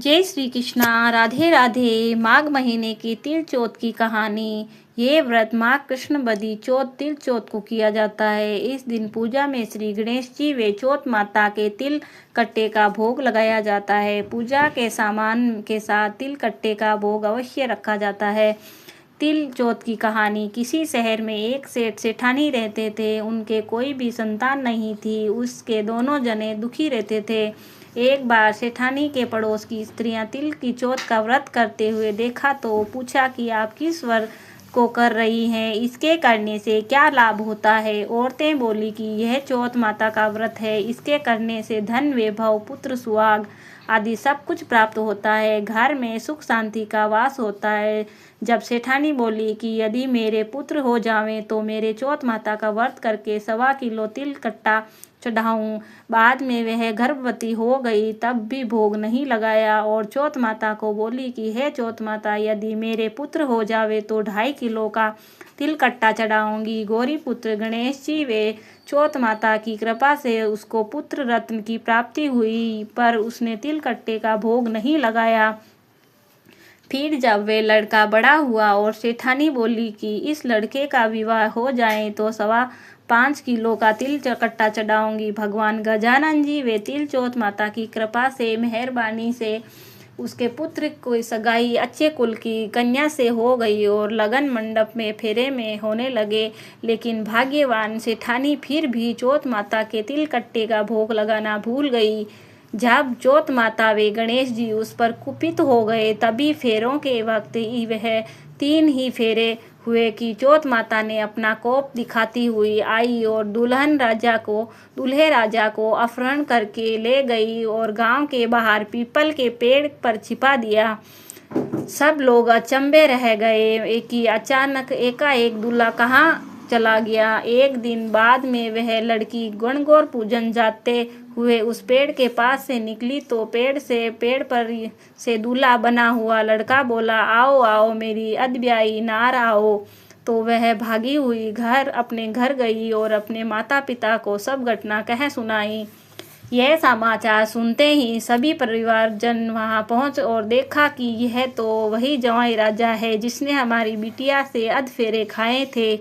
जय श्री कृष्णा। राधे राधे। माघ महीने की तिल चौथ की कहानी। ये व्रत माघ कृष्ण बदी चौथ तिल चौथ को किया जाता है। इस दिन पूजा में श्री गणेश जी व चौथ माता के तिल कट्टे का भोग लगाया जाता है। पूजा के सामान के साथ तिल कट्टे का भोग अवश्य रखा जाता है। तिल चौथ की कहानी। किसी शहर में एक सेठ सेठानी रहते थे। उनके कोई भी संतान नहीं थी। उसके दोनों जने दुखी रहते थे। एक बार सेठानी के पड़ोस की स्त्रियां तिल की चौथ का व्रत करते हुए देखा तो पूछा कि आप किस व्रत को कर रही हैं, इसके करने से क्या लाभ होता है। औरतें बोली कि यह चौथ माता का व्रत है, इसके करने से धन वैभव पुत्र सुहाग आदि सब कुछ प्राप्त होता है, घर में सुख शांति का वास होता है। जब सेठानी बोली कि यदि मेरे पुत्र हो जावें तो मेरे चौथ माता का व्रत करके 1.25 किलो तिल कट्टा चढ़ाऊं। बाद में वह गर्भवती हो गई, तब भी भोग नहीं लगाया और चौथ माता को बोली कि हे चौथ माता, यदि मेरे पुत्र हो जावे तो 2.5 किलो का तिल कट्टा चढ़ाऊंगी। गौरी पुत्र गणेश जी वे चौथ माता की कृपा से उसको पुत्र रत्न की प्राप्ति हुई, पर उसने तिल कट्टे का भोग नहीं लगाया। फिर जब वे लड़का बड़ा हुआ और सेठानी बोली कि इस लड़के का विवाह हो जाए तो 5.25 किलो का तिल कट्टा चढ़ाऊंगी। भगवान गजानन जी वे तिल चौथ माता की कृपा से मेहरबानी से उसके पुत्र को सगाई अच्छे कुल की कन्या से हो गई और लगन मंडप में फेरे में होने लगे। लेकिन भाग्यवान सेठानी फिर भी चौथ माता के तिल कट्टे का भोग लगाना भूल गई। जब चौथ माता वे गणेश जी उस पर कुपित हो गए, तभी फेरों के वक्त ही वह 3 ही फेरे हुए कि चौथ माता ने अपना कोप दिखाती हुई आई और दूल्हे राजा को अपहरण करके ले गई और गांव के बाहर पीपल के पेड़ पर छिपा दिया। सब लोग अचंभे रह गए कि अचानक एकाएक दूल्हा कहाँ चला गया। एक दिन बाद में वह लड़की गणगौर पूजन जाते हुए उस पेड़ के पास से निकली तो पेड़ पर से दूल्हा बना हुआ लड़का बोला, आओ आओ मेरी अदब्याई नार आओ। तो वह भागी हुई अपने घर गई और अपने माता पिता को सब घटना कह सुनाई। यह समाचार सुनते ही सभी परिवारजन वहां पहुंच और देखा कि यह तो वही जवाई राजा है जिसने हमारी बिटिया से अधफेरे खाए थे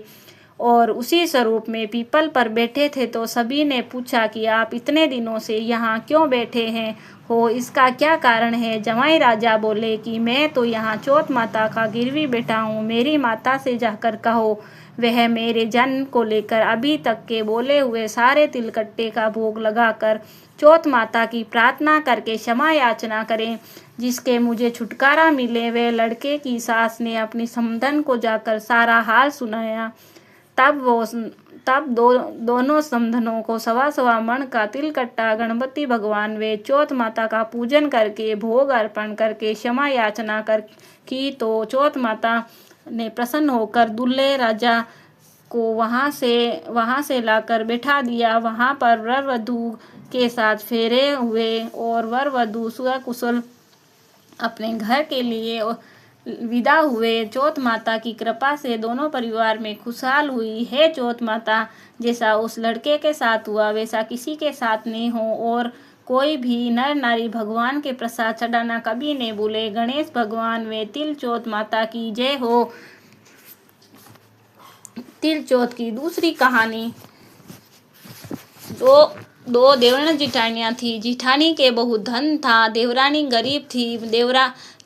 और उसी स्वरूप में पीपल पर बैठे थे। तो सभी ने पूछा कि आप इतने दिनों से यहाँ क्यों बैठे हैं हो, इसका क्या कारण है। जवाई राजा बोले कि मैं तो यहाँ चौथ माता का गिरवी बैठा हूँ, मेरी माता से जाकर कहो वह मेरे जन्म को लेकर अभी तक के बोले हुए सारे तिलकट्टे का भोग लगाकर चौथ माता की प्रार्थना करके क्षमा याचना करें, जिसके मुझे छुटकारा मिले। वे लड़के की सास ने अपनी समधन को जाकर सारा हाल सुनाया। तब दोनों समधनों को 1.25 मण का तिल कट्टा गणपति भगवान वे चौथ माता का पूजन करके भोग अर्पण करके क्षमा याचना कर की तो चौथ माता ने प्रसन्न होकर दूल्हे राजा को वहां से लाकर बैठा दिया। वहां पर वर वधू के साथ फेरे हुए और वर वधू सुकुशल अपने घर के लिए विदा हुए। चौथ माता की कृपा से दोनों परिवार में खुशहाल हुई है। चौथ माता जैसा उस लड़के के साथ हुआ वैसा किसी के साथ नहीं हो और कोई भी नर नारी भगवान के प्रसाद चढ़ाना कभी नहीं भूले। गणेश भगवान वे तिल चौथ माता की जय हो। तिल चौथ की दूसरी कहानी। दो देवरानी जिठानियाँ थी। जिठानी के बहुत धन था, देवरानी गरीब थी।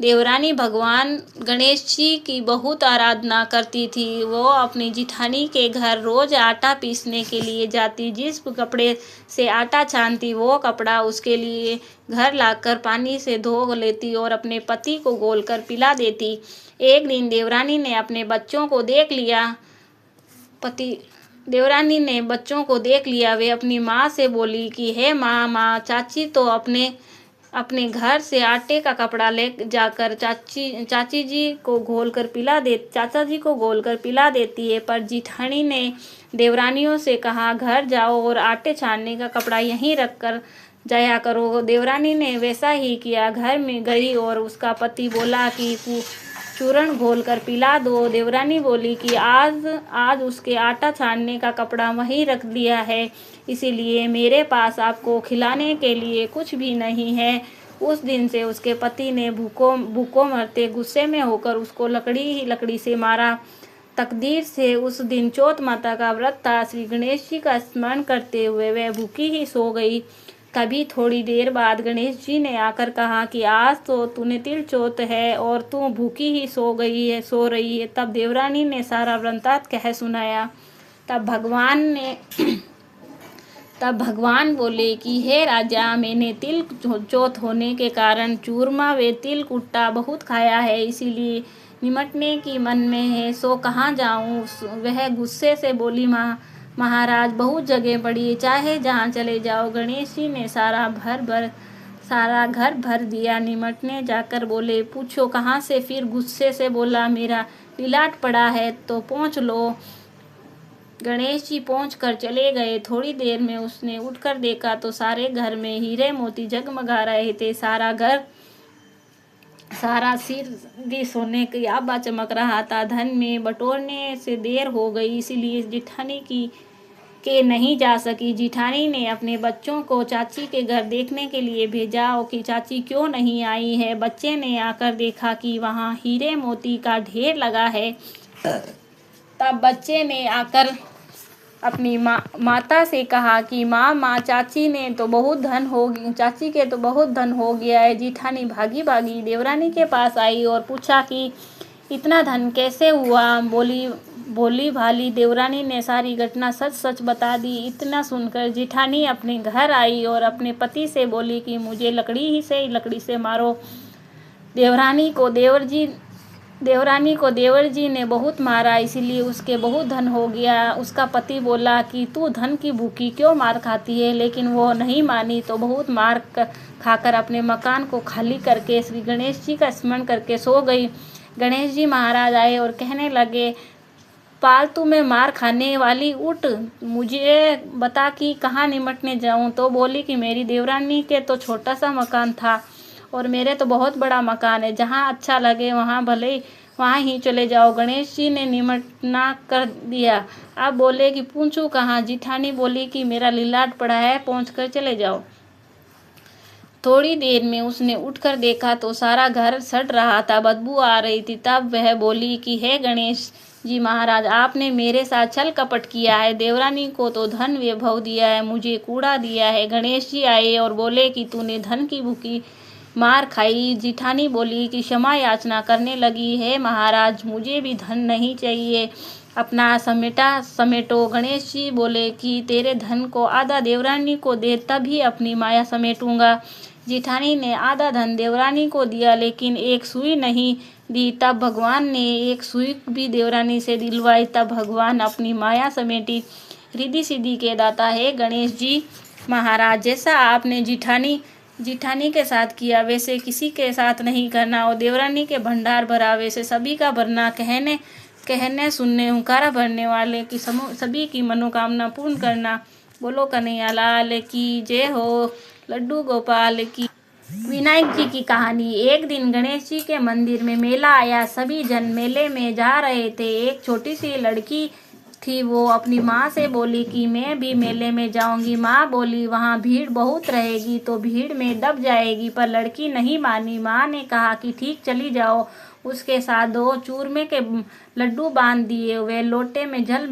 देवरानी भगवान गणेश जी की बहुत आराधना करती थी। वो अपनी जिठानी के घर रोज आटा पीसने के लिए जाती। जिस कपड़े से आटा छानती वो कपड़ा उसके लिए घर लाकर पानी से धो लेती और अपने पति को घोलकर पिला देती। एक दिन देवरानी ने बच्चों को देख लिया। वे अपनी माँ से बोली कि हे माँ, चाची तो अपने घर से आटे का कपड़ा ले जाकर चाचा जी को घोलकर पिला देती है, पर जिठानी ने देवरानियों से कहा घर जाओ और आटे छानने का कपड़ा यहीं रख कर जाया करो। देवरानी ने वैसा ही किया। घर में गई और उसका पति बोला कि चूर्ण घोलकर पिला दो। देवरानी बोली कि आज उसके आटा छानने का कपड़ा वहीं रख दिया है, इसीलिए मेरे पास आपको खिलाने के लिए कुछ भी नहीं है। उस दिन से उसके पति ने भूखों मरते गुस्से में होकर उसको लकड़ी ही लकड़ी से मारा। तकदीर से उस दिन चौथ माता का व्रत था। श्री गणेश जी का स्मरण करते हुए वह भूखी ही सो गई। तभी थोड़ी देर बाद गणेश जी ने आकर कहा कि आज तो तूने तिल चौथ है और तू भूखी ही सो रही है। तब देवरानी ने सारा वृत्तांत कह सुनाया। तब भगवान बोले कि हे राजा, मैंने तिल चौथ होने के कारण चूरमा व तिल कुट्टा बहुत खाया है, इसीलिए निमटने की मन में है, सो कहाँ जाऊँ। वह गुस्से से बोली, महाराज बहुत जगह पड़ी, चाहे जहाँ चले जाओ। गणेश जी ने सारा घर भर दिया। निमटने जाकर बोले, पूछो कहाँ से। फिर गुस्से से बोला, मेरा लिलाट पड़ा है तो पोंछ लो। गणेश जी पहुँच कर चले गए। थोड़ी देर में उसने उठकर देखा तो सारे घर में हीरे मोती जगमगा रहे थे। सारा सिर भी सोने की आभा चमक रहा था। धन में बटोरने से देर हो गई, इसलिए जिठानी के नहीं जा सकी। जिठानी ने अपने बच्चों को चाची के घर देखने के लिए भेजा कि चाची क्यों नहीं आई है। बच्चे ने आकर देखा कि वहाँ हीरे मोती का ढेर लगा है। तब बच्चे ने आकर अपनी माता से कहा कि माँ, चाची के तो बहुत धन हो गया है। जिठानी भागी देवरानी के पास आई और पूछा कि इतना धन कैसे हुआ। बोली भाली देवरानी ने सारी घटना सच बता दी। इतना सुनकर जिठानी अपने घर आई और अपने पति से बोली कि मुझे लकड़ी से मारो। देवरानी को देवर जी ने बहुत मारा, इसलिए उसके बहुत धन हो गया। उसका पति बोला कि तू धन की भूखी क्यों मार खाती है, लेकिन वो नहीं मानी तो बहुत मार खाकर अपने मकान को खाली करके श्री गणेश जी का स्मरण करके सो गई। गणेश जी महाराज आए और कहने लगे, पालतू में मार खाने वाली, उठ, मुझे बता कि कहाँ निमटने जाऊं। तो बोली कि मेरी देवरानी के तो छोटा सा मकान था और मेरे तो बहुत बड़ा मकान है, जहाँ अच्छा लगे वहाँ ही चले जाओ। गणेश जी ने निमटना कर दिया। अब बोले कि पूछूं कहाँ। जिठानी बोली कि मेरा लिलाट पड़ा है, पहुँच कर चले जाओ। थोड़ी देर में उसने उठकर देखा तो सारा घर सड़ रहा था, बदबू आ रही थी। तब वह बोली कि हे गणेश जी महाराज, आपने मेरे साथ छल कपट किया है। देवरानी को तो धन वैभव दिया है, मुझे कूड़ा दिया है। गणेश जी आए और बोले कि तूने धन की भूखी मार खाई। जिठानी बोली कि क्षमा याचना करने लगी, है महाराज, मुझे भी धन नहीं चाहिए, अपना समेटो। गणेश जी बोले कि तेरे धन को आधा देवरानी को दे, तभी अपनी माया समेटूंगा। जिठानी ने आधा धन देवरानी को दिया, लेकिन एक सुई नहीं दी। तब भगवान ने एक सुई भी देवरानी से दिलवाई। तब भगवान अपनी माया समेटी रिद्धि सिद्धि के दाता है गणेश जी महाराज। जैसा आपने जिठानी के साथ किया, वैसे किसी के साथ नहीं करना, और देवरानी के भंडार भरा, वैसे सभी का भरना। कहने सुनने हुंकारा भरने वाले की सभी की मनोकामना पूर्ण करना। बोलो कन्हैया लाल की जय हो। लड्डू गोपाल की। विनायक जी की कहानी। एक दिन गणेश जी के मंदिर में मेला आया। सभी जन मेले में जा रहे थे। एक छोटी सी लड़की थी, वो अपनी माँ से बोली कि मैं भी मेले में जाऊंगी। माँ बोली वहाँ भीड़ बहुत रहेगी तो भीड़ में दब जाएगी, पर लड़की नहीं मानी। माँ ने कहा कि ठीक, चली जाओ। उसके साथ 2 चूरमे के लड्डू बांध दिए, वे लोटे में जल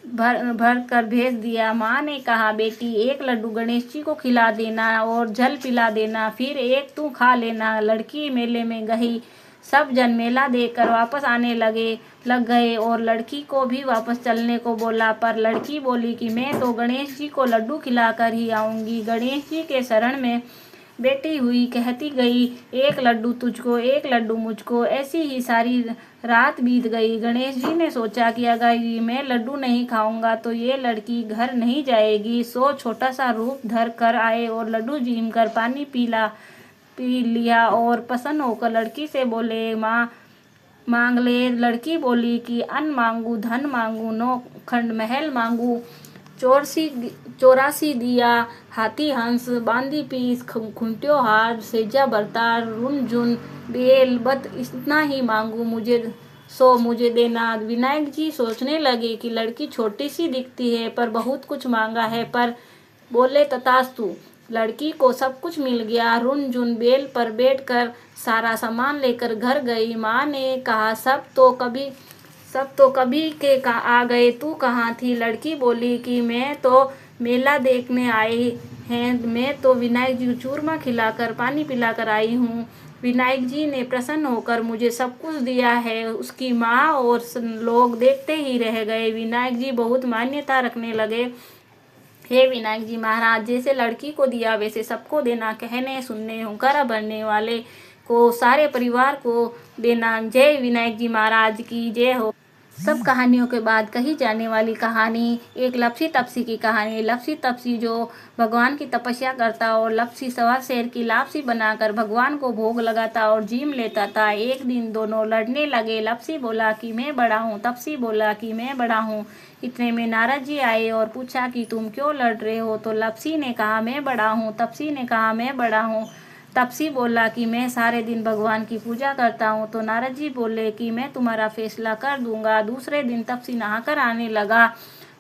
भर कर भेज दिया। माँ ने कहा, बेटी, एक लड्डू गणेश जी को खिला देना और जल पिला देना, फिर एक तू खा लेना। लड़की मेले में गई। सब जन मेला देखकर वापस आने लग गए और लड़की को भी वापस चलने को बोला, पर लड़की बोली कि मैं तो गणेश जी को लड्डू खिलाकर ही आऊंगी। गणेश जी के शरण में बैठी हुई कहती गई, एक लड्डू तुझको, एक लड्डू मुझको। ऐसी ही सारी रात बीत गई। गणेश जी ने सोचा कि अगर मैं लड्डू नहीं खाऊंगा तो ये लड़की घर नहीं जाएगी। सो छोटा सा रूप धर कर आए और लड्डू जीम कर पानी पी लिया और प्रसन्न होकर लड़की से बोले, माँ मांग ले। लड़की बोली कि अन्न मांगू, धन मांगू, 9 खंड महल मांगू, 84 दिया, हाथी हंस, बांदी पीस, खुंट्यो हार, सेजा बरतार, रुन जुन, बेल बत, इतना ही मांगू, मुझे देना। विनायक जी सोचने लगे कि लड़की छोटी सी दिखती है पर बहुत कुछ मांगा है, पर बोले तथास्तु। लड़की को सब कुछ मिल गया। रुन झुन बेल पर बैठकर सारा सामान लेकर घर गई। माँ ने कहा सब तो कभी के आ गए, तू कहाँ थी? लड़की बोली कि मैं तो मेला देखने आई हैं, मैं तो विनायक जी को चूरमा खिलाकर पानी पिलाकर आई हूँ। विनायक जी ने प्रसन्न होकर मुझे सब कुछ दिया है। उसकी माँ और लोग देखते ही रह गए। विनायक जी बहुत मान्यता रखने लगे। हे विनायक जी महाराज, जैसे लड़की को दिया वैसे सबको देना, कहने सुनने हुंकारा भरने वाले को सारे परिवार को देना। जय विनायक जी महाराज की जय हो। सब कहानियों के बाद कही जाने वाली कहानी एक लप्सी तपसी की कहानी। लप्सी तपसी जो भगवान की तपस्या करता और लप्सी सवा शेर की लापसी बनाकर भगवान को भोग लगाता और जीम लेता था। एक दिन दोनों लड़ने लगे। लप्सी बोला कि मैं बड़ा हूँ, तपसी बोला कि मैं बड़ा हूँ। इतने में नारद जी आए और पूछा कि तुम क्यों लड़ रहे हो? तो लप्सी ने कहा मैं बड़ा हूँ, तपसी ने कहा मैं बड़ा हूँ। तपसी बोला कि मैं सारे दिन भगवान की पूजा करता हूँ। तो नारद जी बोले कि मैं तुम्हारा फैसला कर दूंगा। दूसरे दिन तपसी नहाकर आने लगा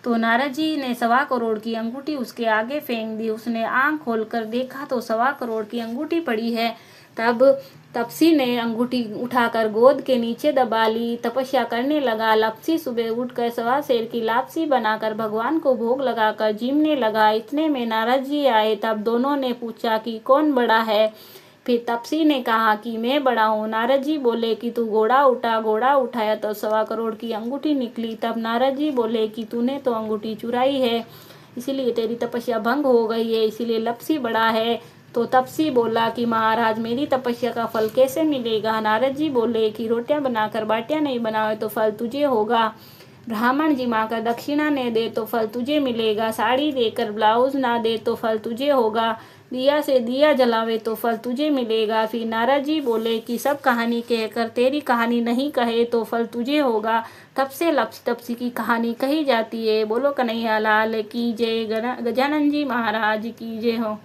तो नारद जी ने 1.25 करोड़ की अंगूठी उसके आगे फेंक दी। उसने आंख खोलकर देखा तो 1.25 करोड़ की अंगूठी पड़ी है। तब तपसी ने अंगूठी उठाकर गोद के नीचे दबा ली, तपस्या करने लगा। लप्सी सुबह उठकर 1.25 शेर की लापसी बनाकर भगवान को भोग लगाकर जीमने लगा। इतने में नारद जी आए। तब दोनों ने पूछा कि कौन बड़ा है? फिर तपसी ने कहा कि मैं बड़ा हूँ। नारद जी बोले कि तू घोड़ा उठा। घोड़ा उठाया तो 1.25 करोड़ की अंगूठी निकली। तब नारद जी बोले कि तूने तो अंगूठी चुराई है, इसीलिए तेरी तपस्या भंग हो गई है, इसीलिए लप्सी बड़ा है। तो तपसी बोला कि महाराज मेरी तपस्या का फल कैसे मिलेगा? नारद जी बोले कि रोटियां बनाकर बाटियां नहीं बनावे तो फल तुझे होगा। ब्राह्मण जी माँ का दक्षिणा न दे तो फल तुझे मिलेगा। साड़ी देकर ब्लाउज ना दे तो फल तुझे होगा। दिया से दिया जलावे तो फल तुझे मिलेगा। फिर नारद जी बोले कि सब कहानी कहकर तेरी कहानी नहीं कहे तो फल तुझे होगा। तब से लप्सी तपसी की कहानी कही जाती है। बोलो कन्हैया लाल की जय। गजानन जी महाराज की जय हो।